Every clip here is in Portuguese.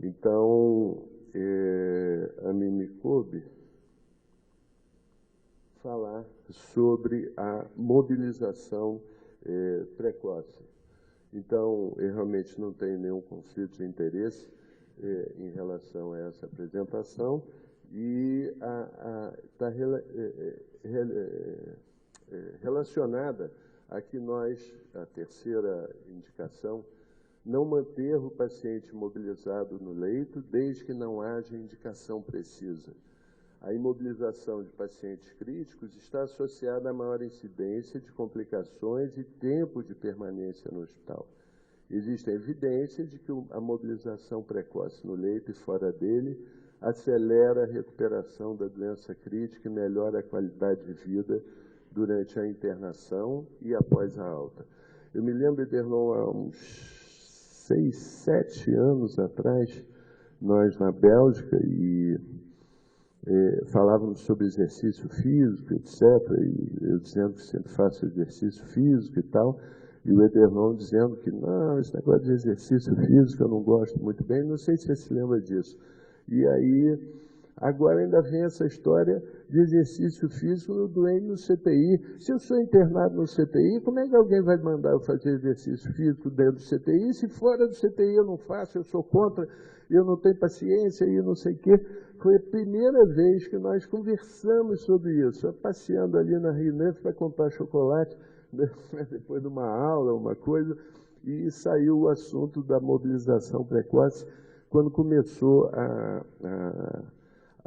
Então, a mim me coube falar sobre a mobilização precoce. Então, eu realmente não tenho nenhum conflito de interesse em relação a essa apresentação e está relacionada a que nós, a terceira indicação, não manter o paciente mobilizado no leito desde que não haja indicação precisa. A imobilização de pacientes críticos está associada a maior incidência de complicações e tempo de permanência no hospital. Existem evidências de que a mobilização precoce no leito e fora dele acelera a recuperação da doença crítica e melhora a qualidade de vida durante a internação e após a alta. Eu me lembro, Ederlon, há uns 6, 7 anos atrás, nós na Bélgica, e falávamos sobre exercício físico, etc., e eu dizendo que sempre faço exercício físico e tal, e o Ederlon dizendo que, não, esse negócio de exercício físico eu não gosto muito bem, não sei se você se lembra disso. E aí, agora ainda vem essa história de exercício físico no doente no CTI. Se eu sou internado no CTI, como é que alguém vai mandar eu fazer exercício físico dentro do CTI? Se fora do CTI eu não faço, eu sou contra, eu não tenho paciência e não sei o quê. Foi a primeira vez que nós conversamos sobre isso, passeando ali na Rio Negro para comprar chocolate, depois de uma aula, uma coisa, e saiu o assunto da mobilização precoce, quando começou a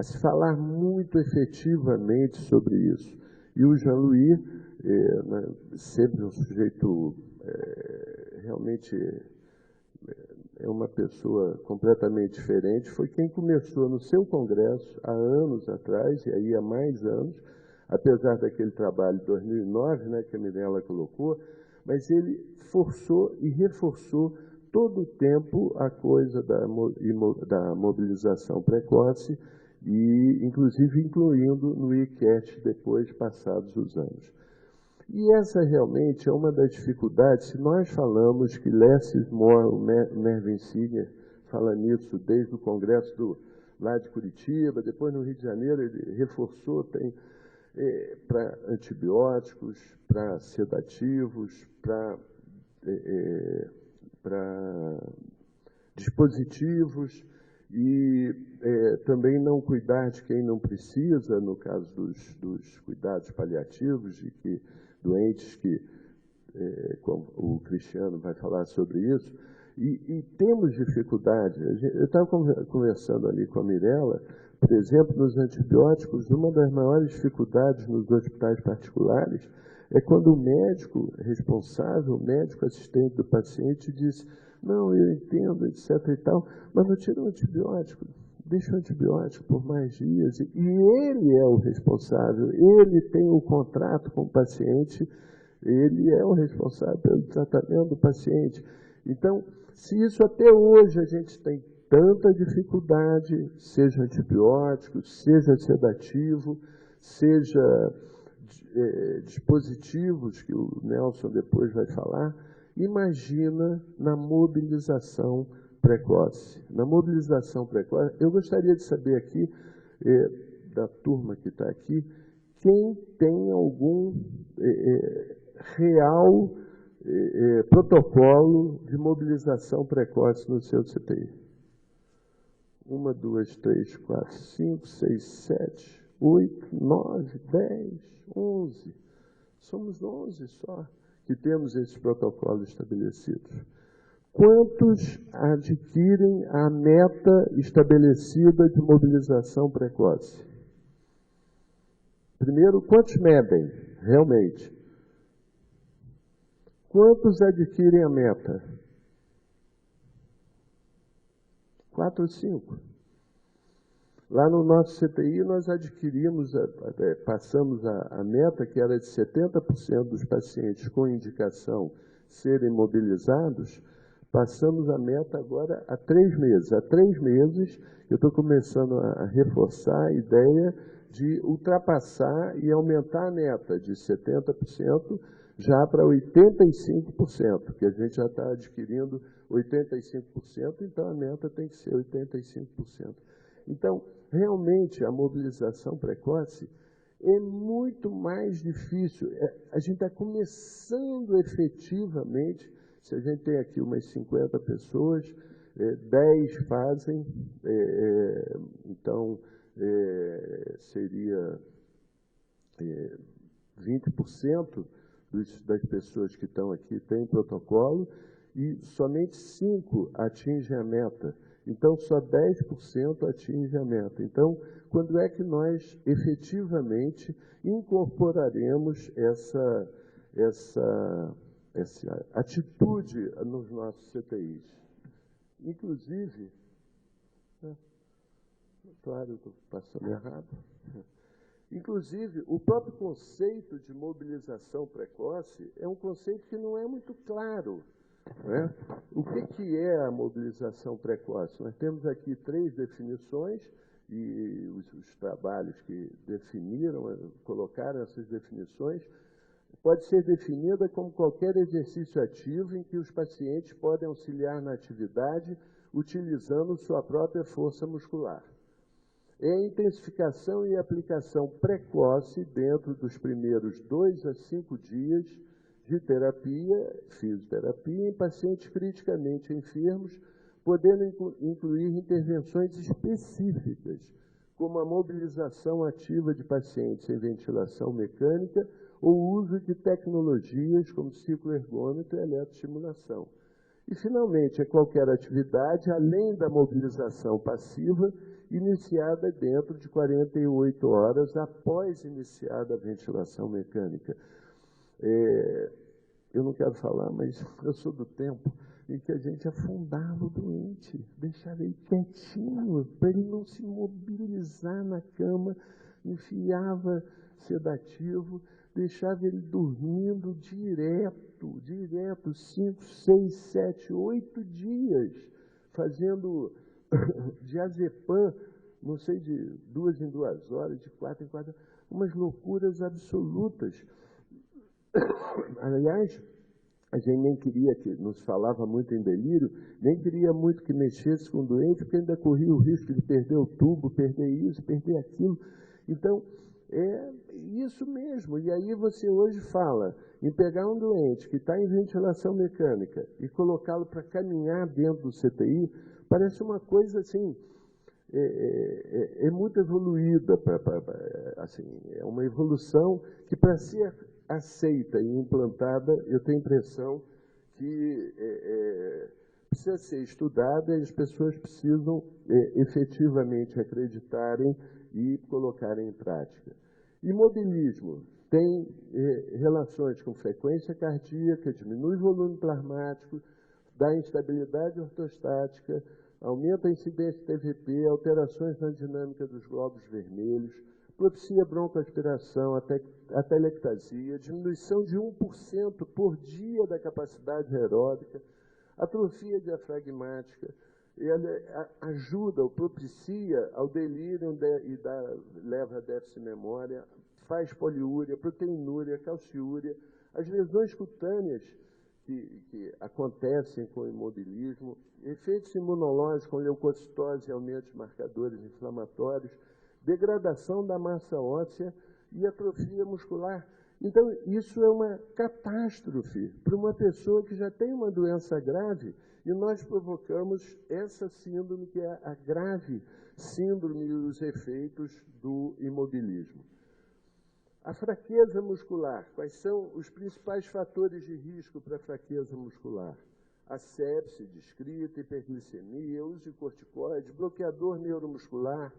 se falar muito efetivamente sobre isso. E o Jean-Louis, sempre um sujeito realmente é uma pessoa completamente diferente, foi quem começou no seu congresso há anos atrás, e aí há mais anos, apesar daquele trabalho de 2009, né, que a Mirella colocou, mas ele forçou e reforçou todo o tempo a coisa da mobilização precoce, e inclusive incluindo no ICAT depois, passados os anos. E essa realmente é uma das dificuldades. Se nós falamos que less is more, o Mervyn Singer fala nisso desde o congresso lá de Curitiba, depois no Rio de Janeiro ele reforçou, tem para antibióticos, para sedativos, para dispositivos e também não cuidar de quem não precisa, no caso dos cuidados paliativos, de que doentes que, como o Cristiano vai falar sobre isso, e temos dificuldade. Eu estava conversando ali com a Mirella, por exemplo, nos antibióticos, uma das maiores dificuldades nos hospitais particulares é quando o médico responsável, o médico assistente do paciente diz, não, eu entendo, etc. e tal, mas não tira o antibiótico, deixa o antibiótico por mais dias. E ele é o responsável, ele tem o contrato com o paciente, ele é o responsável pelo tratamento do paciente. Então, se isso até hoje a gente tem tanta dificuldade, seja antibiótico, seja sedativo, seja dispositivos, que o Nelson depois vai falar, imagina na mobilização precoce. Na mobilização precoce, eu gostaria de saber aqui, da turma que está aqui, quem tem algum real protocolo de mobilização precoce no seu CTI. 1, 2, 3, 4, 5, 6, 7, 8, 9, 10, 11. Somos 11 só que temos esses protocolos estabelecidos. Quantos adquirem a meta estabelecida de mobilização precoce? Primeiro, quantos medem, realmente? Quantos adquirem a meta? 4 ou 5. Lá no nosso CTI, nós adquirimos, passamos a meta, que era de 70% dos pacientes com indicação serem mobilizados, passamos a meta agora há 3 meses. Há 3 meses, eu estou começando a reforçar a ideia de ultrapassar e aumentar a meta de 70%, já para 85%, que a gente já está adquirindo 85%, então a meta tem que ser 85%. Então, realmente, a mobilização precoce é muito mais difícil. A gente está começando efetivamente, se a gente tem aqui umas 50 pessoas, 10 fazem, então seria 20% das pessoas que estão aqui têm protocolo e somente 5 atingem a meta. Então, só 10% atingem a meta. Então, quando é que nós efetivamente incorporaremos essa atitude nos nossos CTIs? Inclusive, claro, estou passando errado. Inclusive, o próprio conceito de mobilização precoce é um conceito que não é muito claro. Né? O que é a mobilização precoce? Nós temos aqui 3 definições, e os trabalhos que definiram, colocaram essas definições. Pode ser definida como qualquer exercício ativo em que os pacientes podem auxiliar na atividade utilizando sua própria força muscular. É a intensificação e aplicação precoce dentro dos primeiros 2 a 5 dias de terapia, fisioterapia, em pacientes criticamente enfermos, podendo incluir intervenções específicas, como a mobilização ativa de pacientes em ventilação mecânica ou o uso de tecnologias como cicloergômetro e eletroestimulação. E, finalmente, é qualquer atividade, além da mobilização passiva, iniciada dentro de 48 horas após iniciada a ventilação mecânica. Eu não quero falar, mas eu sou do tempo em que a gente afundava o doente, deixava ele quietinho, para ele não se mobilizar na cama, enfiava sedativo, deixava ele dormindo direto, 5, 6, 7, 8 dias, fazendo diazepam, não sei, de 2 em 2 horas, de 4 em 4 horas, umas loucuras absolutas. Aliás, a gente nem queria que, nos falava muito em delírio, nem queria muito que mexesse com o doente, porque ainda corria o risco de perder o tubo, perder isso, perder aquilo. Então, é isso mesmo. E aí você hoje fala em pegar um doente que está em ventilação mecânica e colocá-lo para caminhar dentro do CTI, parece uma coisa assim, muito evoluída, assim, é uma evolução que, para ser aceita e implantada, eu tenho a impressão que precisa ser estudada e as pessoas precisam efetivamente acreditarem e colocarem em prática. Imobilismo tem relações com frequência cardíaca, diminui o volume plasmático, dá instabilidade ortostática, aumenta a incidência de TVP, alterações na dinâmica dos glóbulos vermelhos, propicia broncoaspiração, atelectasia, diminuição de 1% por dia da capacidade aeróbica, atrofia diafragmática, ela ajuda ou propicia ao delírio e leva a déficit de memória, faz poliúria, proteinúria, calciúria, as lesões cutâneas que acontecem com o imobilismo, efeitos imunológicos com leucocitose e aumento de marcadores inflamatórios, degradação da massa óssea e atrofia muscular. Então, isso é uma catástrofe para uma pessoa que já tem uma doença grave e nós provocamos essa síndrome, que é a grave síndrome e os efeitos do imobilismo. A fraqueza muscular. Quais são os principais fatores de risco para a fraqueza muscular? A sepse descrita, hiperglicemia, uso de corticoide, bloqueador neuromuscular,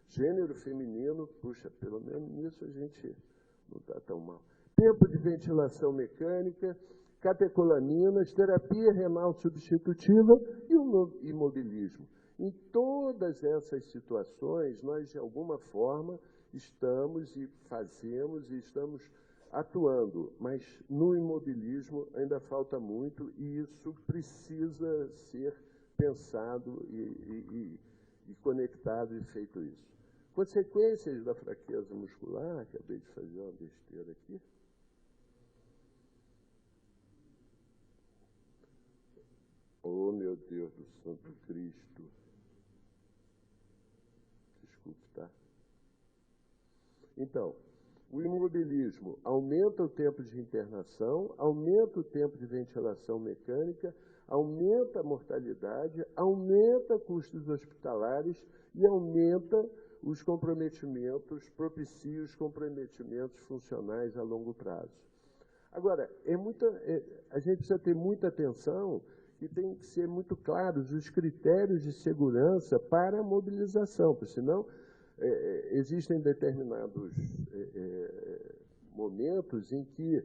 gênero feminino, puxa, pelo menos nisso a gente não está tão mal. Tempo de ventilação mecânica, catecolaminas, terapia renal substitutiva e o imobilismo. Em todas essas situações, nós, de alguma forma, estamos e fazemos e estamos atuando, mas no imobilismo ainda falta muito e isso precisa ser pensado e conectado e feito isso. Consequências da fraqueza muscular, acabei de fazer uma besteira aqui. Meu Deus do Santo Cristo. Desculpe, tá? Então, o imobilismo aumenta o tempo de internação, aumenta o tempo de ventilação mecânica, aumenta a mortalidade, aumenta custos hospitalares e aumenta os comprometimentos, propicia os comprometimentos funcionais a longo prazo. Agora, a gente precisa ter muita atenção que tem que ser muito claros os critérios de segurança para a mobilização, porque senão existem determinados momentos em que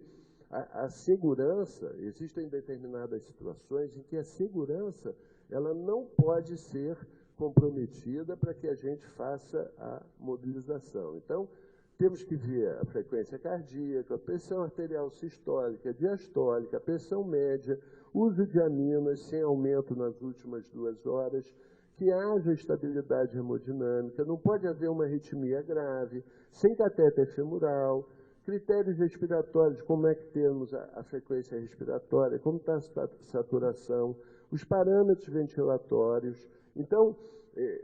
a segurança, existem determinadas situações em que a segurança ela não pode ser comprometida para que a gente faça a mobilização. Então, temos que ver a frequência cardíaca, a pressão arterial sistólica, diastólica, a pressão média, uso de aminas sem aumento nas últimas 2 horas, que haja estabilidade hemodinâmica, não pode haver uma arritmia grave, sem catéter femoral, critérios respiratórios, como é que temos a frequência respiratória, como está a saturação, os parâmetros ventilatórios. Então,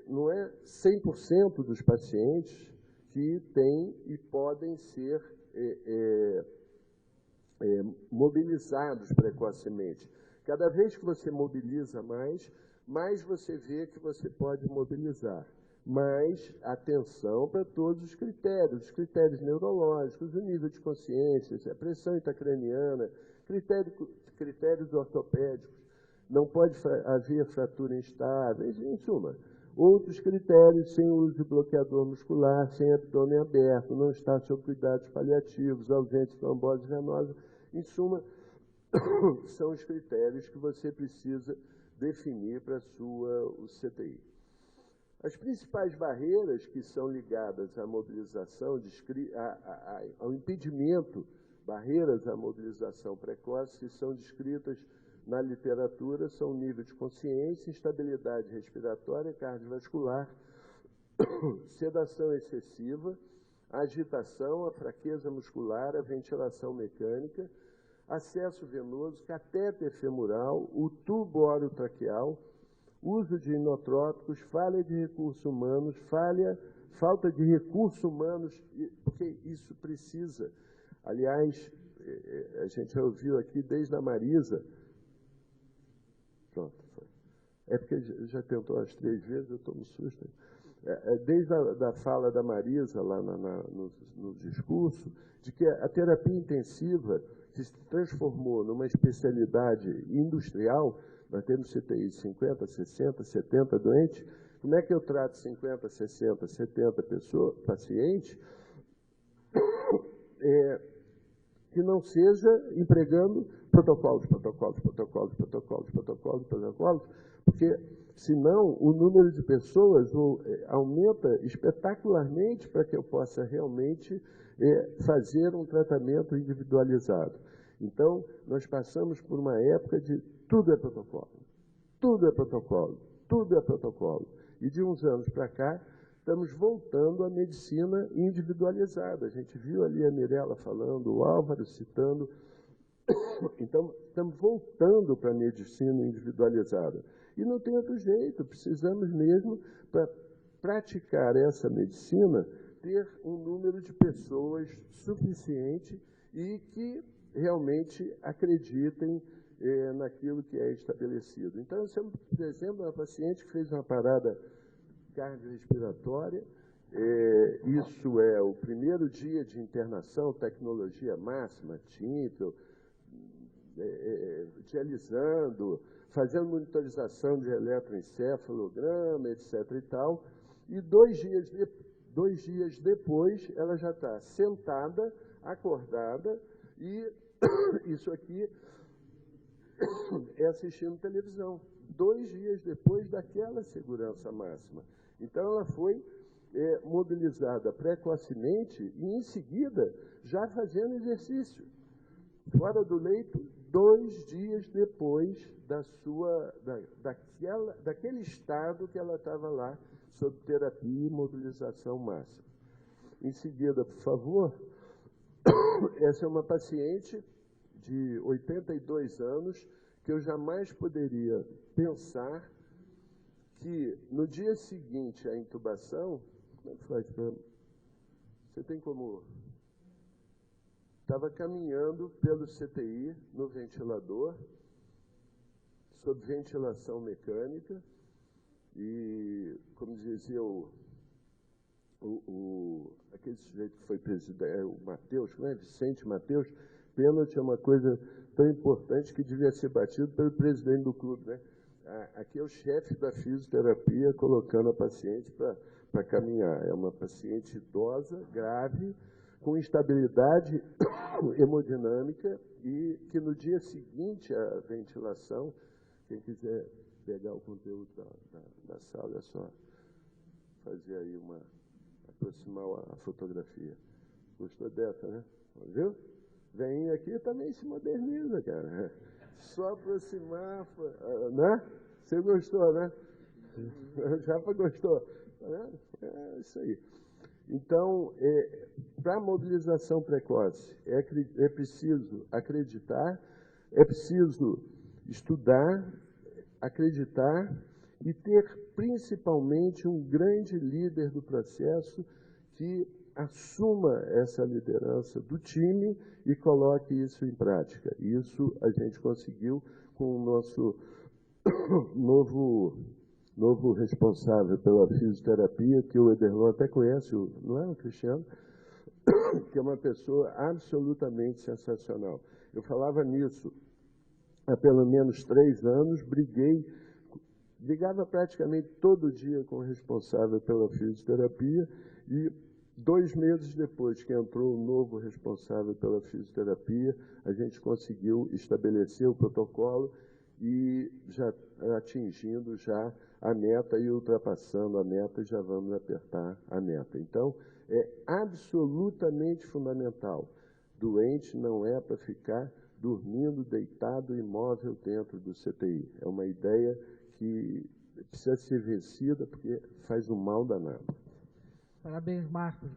não é 100% dos pacientes que têm e podem ser mobilizados precocemente. Cada vez que você mobiliza mais você vê que você pode mobilizar. Mas atenção para todos os critérios neurológicos, o nível de consciência, a pressão intracraniana, critérios ortopédicos, não pode haver fratura instável, em suma. Outros critérios, sem uso de bloqueador muscular, sem abdômen aberto, não estar sob cuidados paliativos, ausente trombose venosa, em suma, são os critérios que você precisa definir para o CTI. As principais barreiras que são ligadas à mobilização, ao impedimento, barreiras à mobilização precoce, que são descritas na literatura, são o nível de consciência, instabilidade respiratória, cardiovascular, sedação excessiva, agitação, a fraqueza muscular, a ventilação mecânica, acesso venoso, catéter femoral, o tubo orotraqueal, uso de inotrópicos, falha de recursos humanos, falta de recursos humanos, porque isso precisa. Aliás, a gente já ouviu aqui desde a Marisa. Pronto, foi. É porque já tentou as 3 vezes, eu estou no susto. Desde a fala da Marisa, lá no discurso, de que a terapia intensiva se transformou numa especialidade industrial. Nós temos CTI de 50, 60, 70 doentes. Como é que eu trato 50, 60, 70 pacientes que não seja empregando protocolos, porque senão o número de pessoas aumenta espetacularmente para que eu possa realmente fazer um tratamento individualizado. Então, nós passamos por uma época de tudo é protocolo, tudo é protocolo, tudo é protocolo. E de uns anos para cá, estamos voltando à medicina individualizada. A gente viu ali a Mirella falando, o Álvaro citando. Então, estamos voltando para a medicina individualizada. E não tem outro jeito, precisamos mesmo, para praticar essa medicina, ter um número de pessoas suficiente e que realmente acreditem naquilo que é estabelecido. Então, por exemplo, uma paciente que fez uma parada cardiorrespiratória, isso é o primeiro dia de internação, tecnologia máxima, Tintel, dialisando, fazendo monitorização de eletroencefalograma, etc. e tal, e 2 dias depois ela já está sentada, acordada, e isso aqui é assistindo televisão, 2 dias depois daquela segurança máxima. Então, ela foi mobilizada precocemente e, em seguida, já fazendo exercício, fora do leito, 2 dias depois daquele estado que ela estava lá, sob terapia e mobilização máxima. Em seguida, por favor, essa é uma paciente de 82 anos que eu jamais poderia pensar que no dia seguinte à intubação, como é que faz? Você tem como... Estava caminhando pelo CTI no ventilador, sob ventilação mecânica, e, como dizia aquele sujeito que foi presidente, o Mateus, não é? Vicente Mateus, pênalti é uma coisa tão importante que devia ser batido pelo presidente do clube, né? Aqui é o chefe da fisioterapia colocando a paciente para caminhar. É uma paciente idosa, grave, com instabilidade hemodinâmica e que no dia seguinte à ventilação, quem quiser pegar o conteúdo da sala, é só fazer aí aproximar a fotografia. Gostou dessa, né? Viu? Vem aqui também se moderniza, cara. Só aproximar, né? Você gostou, né? Já gostou. É isso aí. Então, para a mobilização precoce, é preciso acreditar, é preciso estudar, acreditar e ter principalmente um grande líder do processo que assuma essa liderança do time e coloque isso em prática. Isso a gente conseguiu com o nosso novo responsável pela fisioterapia, que o Ederlon até conhece, não é o Cristiano? Que é uma pessoa absolutamente sensacional. Eu falava nisso há pelo menos 3 anos, brigava praticamente todo dia com o responsável pela fisioterapia e 2 meses depois que entrou o novo responsável pela fisioterapia, a gente conseguiu estabelecer o protocolo e já atingindo já a meta e ultrapassando a meta, já vamos apertar a meta. Então, é absolutamente fundamental. Doente não é para ficar dormindo, deitado, imóvel dentro do CTI. É uma ideia que precisa ser vencida porque faz um mal danado. Parabéns, Marcos.